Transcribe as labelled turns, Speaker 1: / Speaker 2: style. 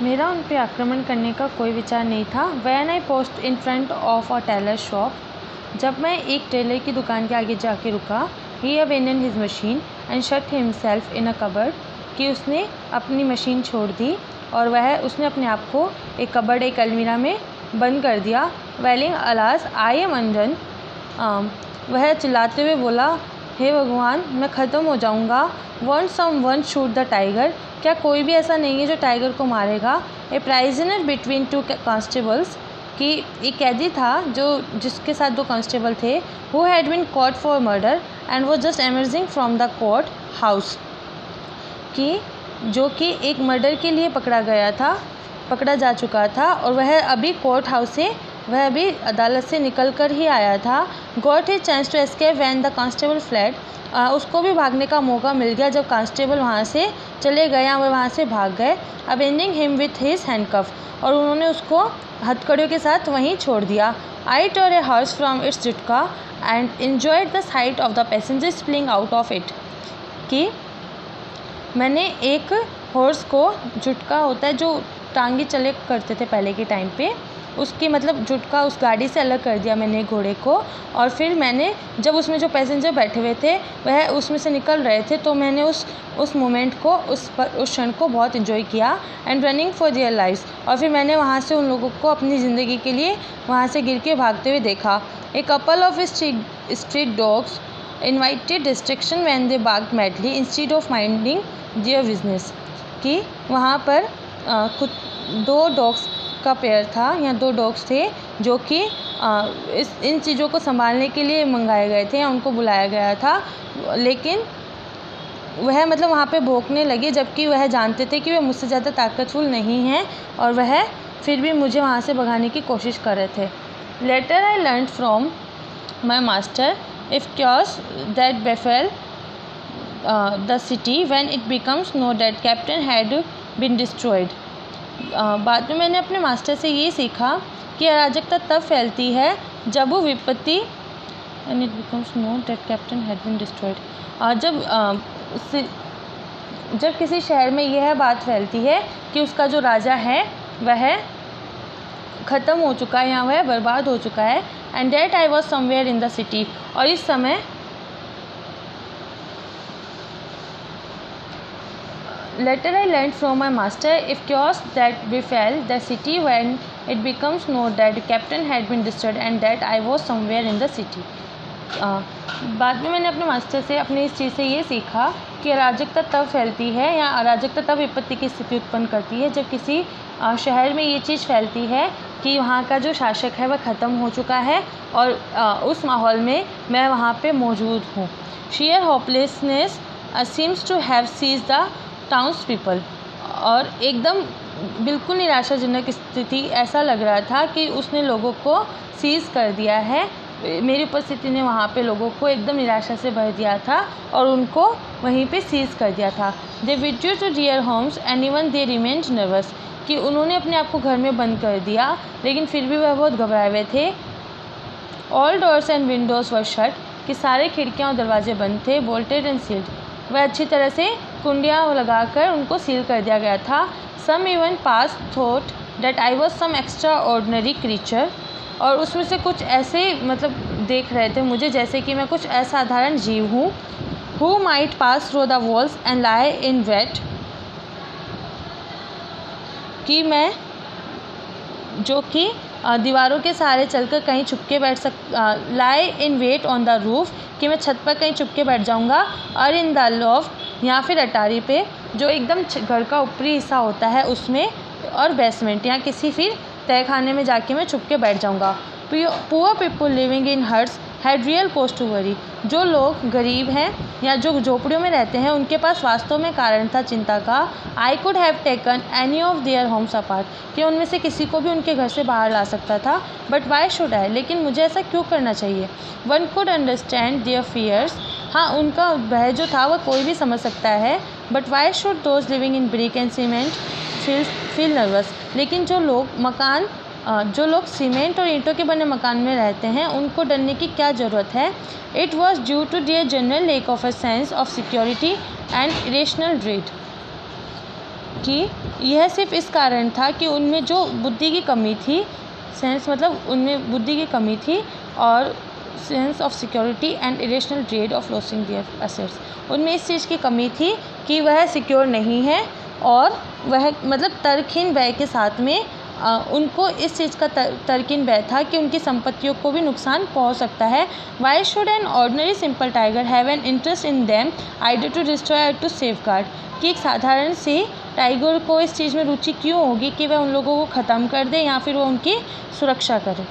Speaker 1: मेरा उन पे आक्रमण करने का कोई विचार नहीं था। When I paused in front of a tailor shop, जब मैं एक टेलर की दुकान के आगे जाके रुका, he abandoned his machine and shut himself in a cupboard, कि उसने अपनी मशीन छोड़ दी और उसने अपने आप को एक कबर्ड, एक अलमीरा में बंद कर दिया। Wailing, alas, I am undone, वह चिल्लाते हुए बोला, हे भगवान, मैं ख़त्म हो जाऊंगा। Won't someone shoot the tiger, क्या कोई भी ऐसा नहीं है जो टाइगर को मारेगा। A prisoner between two constables, कि एक कैदी था जिसके साथ दो कांस्टेबल थे। Who had been caught for murder and was just emerging from the court house, कि जो कि एक मर्डर के लिए पकड़ा जा चुका था और वह अभी कोर्ट हाउस से, वह अभी अदालत से निकल कर ही आया था। Got his chance to escape when the constable fled, उसको भी भागने का मौका मिल गया जब कांस्टेबल वहाँ से चले गए या वह वहाँ से भाग गए। Abandoning him with his handcuff, और उन्होंने उसको हथकड़ियों के साथ वहीं छोड़ दिया। I tore a horse from its jutka and enjoyed the sight of the passenger spilling out of it, कि मैंने एक हॉर्स को, जुटका होता है जो टांगे चले करते थे पहले के टाइम पे, उसकी मतलब जुटका, उस गाड़ी से अलग कर दिया मैंने घोड़े को। और फिर मैंने जब उसमें जो पैसेंजर बैठे हुए थे वह उसमें से निकल रहे थे, तो मैंने उस मोमेंट को, उस क्षण को बहुत इन्जॉय किया। And running for their lives, और फिर मैंने वहाँ से उन लोगों को अपनी ज़िंदगी के लिए वहाँ से गिर के भागते हुए देखा। A couple of street dogs invited destruction when they barked madly instead of minding their business, कि वहाँ पर कुछ दो डॉग्स का पेयर था या दो डॉग्स थे जो कि इन चीज़ों को संभालने के लिए मंगाए गए थे या उनको बुलाया गया था, लेकिन वह मतलब वहाँ पे भौंकने लगे जबकि वह जानते थे कि वह मुझसे ज़्यादा ताकतवर नहीं हैं और वह फिर भी मुझे वहाँ से भगाने की कोशिश कर रहे थे। Later I learn from my master if chaos that befell the city when it becomes no that captain had been destroyed. बाद में मैंने अपने मास्टर से ये सीखा कि अराजकता तब फैलती है जब वो विपत्ति, and it becomes no that captain had been destroyed, जब किसी शहर में यह बात फैलती है कि उसका जो राजा है वह ख़त्म हो चुका है या वह बर्बाद हो चुका है। And that I was somewhere in the city, और इस समय Later I learned from my master if chaos that befell the city when it becomes known that the captain had been destroyed and that I was somewhere in the city. बाद में मैंने अपने master से अपनी इस चीज़ से ये सीखा कि अराजकता तब फैलती है या अराजकता तब विपत्ति की स्थिति उत्पन्न करती है जब किसी शहर में ये चीज़ फैलती है कि वहाँ का जो शासक है वह ख़त्म हो चुका है और उस माहौल में मैं वहाँ पे मौजूद हूँ। Sheer hopelessness seems to have seized the towns people, और एकदम बिल्कुल निराशाजनक स्थिति, ऐसा लग रहा था कि उसने लोगों को सीज़ कर दिया है। मेरी उपस्थिति ने वहाँ पे लोगों को एकदम निराशा से भर दिया था और उनको वहीं पे सीज़ कर दिया था। They withdrew to their homes and even they remained nervous, कि उन्होंने अपने आप को घर में बंद कर दिया लेकिन फिर भी वह बहुत घबराए हुए थे। All doors and Windows were shut, कि सारे खिड़कियाँ और दरवाजे बंद थे। बोल्टेड एंड सील्ड, वह अच्छी तरह से कुंडियाँ लगाकर उनको सील कर दिया गया था। Some even pass thought that I was some extraordinary creature, और उसमें से कुछ ऐसे मतलब देख रहे थे मुझे जैसे कि मैं कुछ असाधारण जीव हूँ। Who might pass through the walls and lie in wait, कि मैं जो कि दीवारों के सहारे चलकर कहीं छुपके बैठ लाई in wait on the roof, कि मैं छत पर कहीं छुपके बैठ जाऊंगा, और इन द लॉफ्ट या फिर अटारी पे जो एकदम घर का ऊपरी हिस्सा होता है उसमें, और बेसमेंट या किसी फिर तहखाने में जाके मैं छुपके बैठ जाऊंगा। Poor people living in huts had real cause to worry, जो लोग गरीब हैं या जो झोपड़ियों में रहते हैं उनके पास वास्तव में कारण था चिंता का। I could have taken any of their homes apart, कि उनमें से किसी को भी उनके घर से बाहर ला सकता था। बट वाई शुड आई, लेकिन मुझे ऐसा क्यों करना चाहिए। One could understand their fears, हाँ उनका भय जो था वह कोई भी समझ सकता है। But why should those living in brick and cement feel nervous, लेकिन जो लोग सीमेंट और ईंटों के बने मकान में रहते हैं उनको डरने की क्या ज़रूरत है। It was due to their general lack of a sense of security and irrational dread, कि यह सिर्फ इस कारण था कि उनमें जो बुद्धि की कमी थी, सेंस मतलब उनमें बुद्धि की कमी थी, और sense of security and irrational dread of losing their assets. उनमें इस चीज़ की कमी थी कि वह सिक्योर नहीं है, और वह मतलब तर्कहीन व्यय के साथ में उनको इस चीज़ का तर्कहीन व्यय था कि उनकी संपत्तियों को भी नुकसान पहुंच सकता है। Why should an ordinary simple tiger have an interest in them either to destroy or to safeguard, कि एक साधारण सी टाइगर को इस चीज़ में रुचि क्यों होगी कि वह उन लोगों को ख़त्म कर दे या फिर वो उनकी सुरक्षा करे।